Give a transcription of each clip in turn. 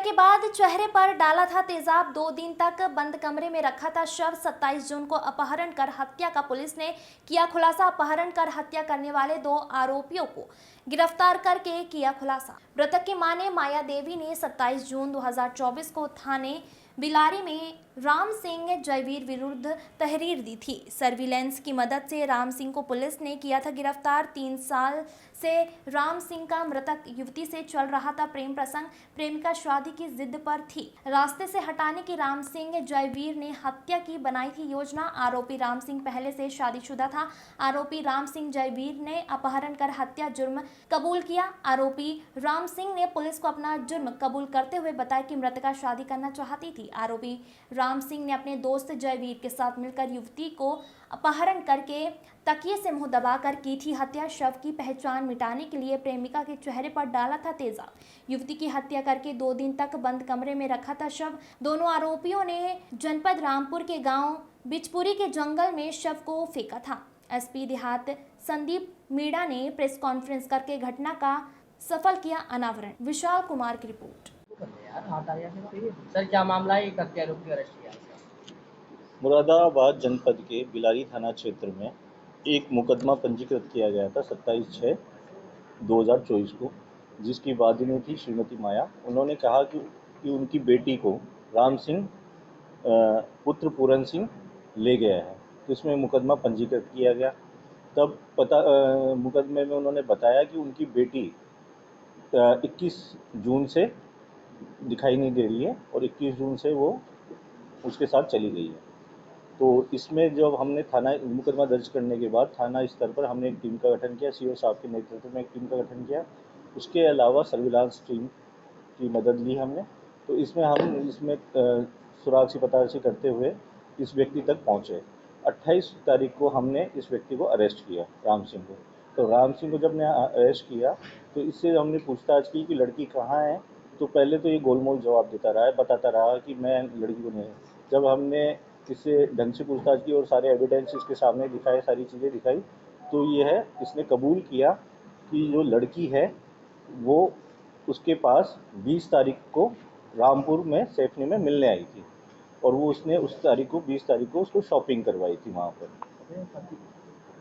के बाद चेहरे पर डाला था तेजाब, 2 दिन तक बंद कमरे में रखा था शव। 27 जून को अपहरण कर हत्या का पुलिस ने किया खुलासा। अपहरण कर हत्या करने वाले 2 आरोपियों को गिरफ्तार करके किया खुलासा। मृतक की मां ने माया देवी ने 27 जून 2024 को थाने बिलारी में राम सिंह जयवीर विरुद्ध तहरीर दी थी। सर्विलांस की मदद से राम सिंह को पुलिस ने किया था गिरफ्तार। 3 साल से राम सिंह का मृतक युवती से चल रहा था प्रेम प्रसंग। प्रेमिका शादी की जिद पर थी। रास्ते से हटाने की राम सिंह जयवीर ने हत्या की बनाई थी योजना। आरोपी राम सिंह पहले से शादीशुदा था। आरोपी राम सिंह जयवीर ने अपहरण कर हत्या जुर्म कबूल किया। आरोपी राम सिंह ने पुलिस को अपना जुर्म कबूल करते हुए बताया कि मृतका शादी करना चाहती थी। आरोपी राम सिंह ने अपने दोस्त जयवीर के साथ मिलकर युवती को अपहरण करके तकिए से मुंह दबाकर की थी हत्या। शव की पहचान मिटाने के लिए प्रेमिका के चेहरे पर डाला था तेजाब। युवती की हत्या करके 2 दिन तक बंद कमरे में रखा था शव। दोनों आरोपियों ने जनपद रामपुर के गांव बिचपुरी के जंगल में शव को फेंका था। एसपी देहात संदीप मीणा ने प्रेस कॉन्फ्रेंस करके घटना का सफल किया अनावरण। विशाल कुमार की रिपोर्ट। सर, क्या मामला है? एक हत्यारों की अरेस्ट किया। मुरादाबाद जनपद के बिलारी थाना क्षेत्र में एक मुकदमा पंजीकृत किया गया था 27/6/2024 को, जिसकी वादिनी थी श्रीमती माया। उन्होंने कहा कि उनकी बेटी को राम सिंह पुत्र पूरन सिंह ले गया है, तो इसमें मुकदमा पंजीकृत किया गया। तब मुकदमे में उन्होंने बताया कि उनकी बेटी 21 जून से दिखाई नहीं दे रही है और 21 जून से वो उसके साथ चली गई है। तो इसमें जब हमने थाना मुकदमा दर्ज करने के बाद थाना स्तर पर हमने एक टीम का गठन किया। सीओ साहब के नेतृत्व में एक टीम का गठन किया। उसके अलावा सर्विलांस टीम की मदद ली हमने। तो इसमें सुराग सी पतासी करते हुए इस व्यक्ति तक पहुँचे। 28 तारीख को हमने इस व्यक्ति को अरेस्ट किया, राम सिंह को। तो राम सिंह को जब हमने अरेस्ट किया तो इससे हमने पूछताछ की कि लड़की कहाँ है। तो पहले तो ये गोलमोल जवाब देता रहा है, बताता रहा कि मैं लड़की को नहीं। जब हमने इससे ढंग से पूछताछ की और सारे एविडेंस इसके सामने दिखाए, सारी चीज़ें दिखाई, तो ये है इसने कबूल किया कि जो लड़की है वो उसके पास 20 तारीख को रामपुर में सैफनी में मिलने आई थी और वो उसने उस तारीख को 20 तारीख को उसको शॉपिंग करवाई थी वहाँ पर।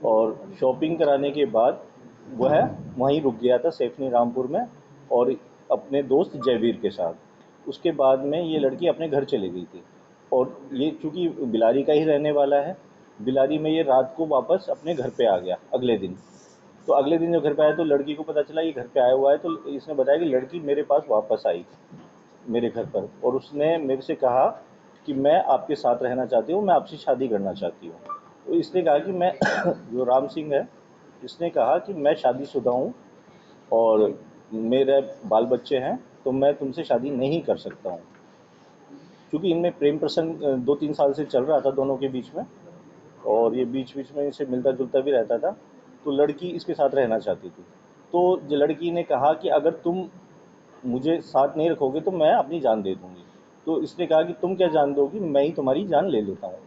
और शॉपिंग कराने के बाद वह वहीं रुक गया था सैफनी रामपुर में और अपने दोस्त जयवीर के साथ। उसके बाद में ये लड़की अपने घर चली गई थी और ये चूँकि बिलारी का ही रहने वाला है, बिलारी में ये रात को वापस अपने घर पे आ गया अगले दिन। तो अगले दिन जब घर पे आया तो लड़की को पता चला ये घर पे आया हुआ है, तो इसने बताया कि लड़की मेरे पास वापस आई मेरे घर पर और उसने मेरे से कहा कि मैं आपके साथ रहना चाहती हूँ, मैं आपसे शादी करना चाहती हूँ। तो इसने कहा कि मैं जो राम सिंह है, इसने कहा कि मैं शादीशुदा हूँ और मेरे बाल बच्चे हैं, तो मैं तुमसे शादी नहीं कर सकता हूँ। क्योंकि इनमें प्रेम प्रसंग 2-3 साल से चल रहा था दोनों के बीच में और ये बीच बीच में इसे मिलता जुलता भी रहता था, तो लड़की इसके साथ रहना चाहती थी। तो जो लड़की ने कहा कि अगर तुम मुझे साथ नहीं रखोगे तो मैं अपनी जान दे दूँगी। तो इसने कहा कि तुम क्या जान दोगी, मैं ही तुम्हारी जान ले लेता हूँ।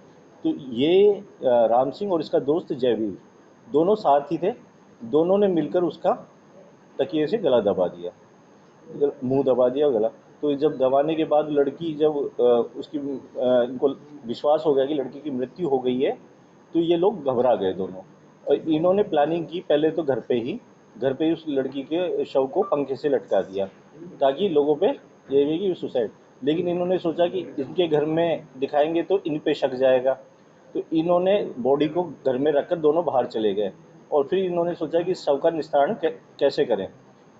तो ये राम सिंह और इसका दोस्त जयवीर दोनों साथ ही थे। दोनों ने मिलकर उसका तकिए से गला दबा दिया, मुंह दबा दिया गला। तो जब दबाने के बाद लड़की जब इनको विश्वास हो गया कि लड़की की मृत्यु हो गई है, तो ये लोग घबरा गए दोनों और इन्होंने प्लानिंग की पहले तो घर पे ही उस लड़की के शव को पंखे से लटका दिया ताकि लोगों पे ये भी कि सुसाइड। लेकिन इन्होंने सोचा कि इनके घर में दिखाएंगे तो इन पे शक जाएगा, तो इन्होंने बॉडी को घर में रखकर दोनों बाहर चले गए और फिर इन्होंने सोचा कि शव का निस्तारण कैसे करें।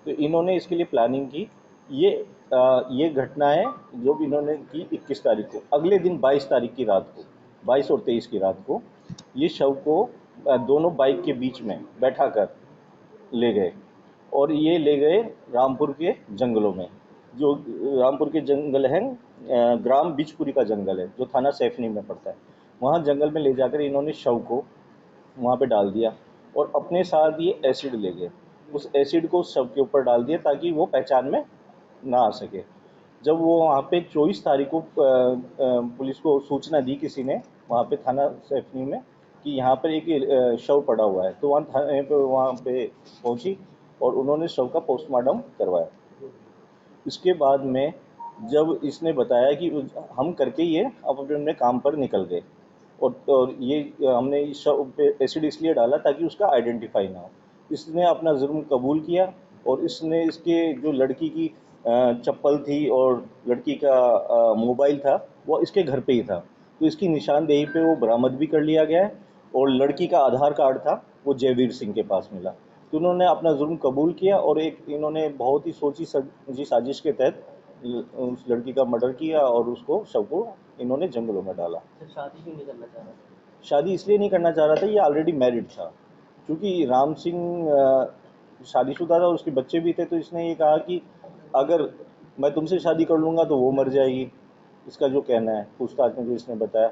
तो इन्होंने इसके लिए प्लानिंग की। ये घटना है जो इन्होंने की 21 तारीख को। अगले दिन 22 तारीख की रात को, 22 और 23 की रात को ये शव को दोनों बाइक के बीच में बैठा कर ले गए और ये ले गए रामपुर के जंगलों में। जो रामपुर के जंगल हैं, ग्राम बिचपुरी का जंगल है जो थाना सैफनी में पड़ता है। वहाँ जंगल में ले जाकर इन्होंने शव को वहाँ पे डाल दिया और अपने साथ ये एसिड ले गए। उस एसिड को शव के ऊपर डाल दिया ताकि वो पहचान में ना आ सके। जब वो वहाँ पे 24 तारीख को पुलिस को सूचना दी किसी ने वहाँ पे थाना सैफनी में कि यहाँ पर एक शव पड़ा हुआ है, तो वहाँ पे पहुँची और उन्होंने शव का पोस्टमार्टम करवाया। इसके बाद में जब इसने बताया कि हम करके ये अब अपने काम पर निकल गए, और ये हमने इस शव पे एसिड इसलिए डाला ताकि उसका आइडेंटिफाई ना हो। इसने अपना जुर्म कबूल किया, और इसने इसके जो लड़की की चप्पल थी और लड़की का मोबाइल था, वो इसके घर पे ही था। तो इसकी निशानदेही पे वो बरामद भी कर लिया गया है, और लड़की का आधार कार्ड था, वो जयवीर सिंह के पास मिला। तो उन्होंने अपना जुर्म कबूल किया, और एक इन्होंने बहुत ही सोची समझी साजिश के तहत उस लड़की का मर्डर किया, और उसको शव को इन्होंने जंगलों में डाला। सर शादी क्यों नहीं करना चाह रहा? शादी इसलिए नहीं करना चाह रहा था, ये ऑलरेडी मैरिड था। क्योंकि राम सिंह शादीशुदा था और उसके बच्चे भी थे, तो इसने ये कहा कि अगर मैं तुमसे शादी कर लूँगा तो वो मर जाएगी, इसका जो कहना है पूछताछ में जो इसने बताया।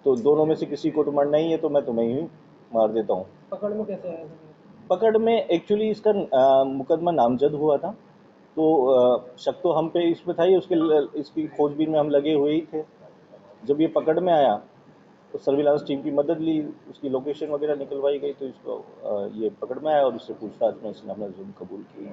तो दोनों में से किसी को तो मरना ही है, तो मैं तुम्हें ही मार देता हूँ। पकड़ में कैसे आया सर? पकड़ में एक्चुअली इसका मुकदमा नामजद हुआ था, तो शक तो हम पे इस पे था ही, इसकी खोजबीन में हम लगे हुए ही थे। जब ये पकड़ में आया तो सर्विलांस टीम की मदद ली, उसकी लोकेशन वगैरह निकलवाई गई, तो इसको ये पकड़ में आया, और इससे पूछताछ में इसने अपना जुर्म कबूल किया।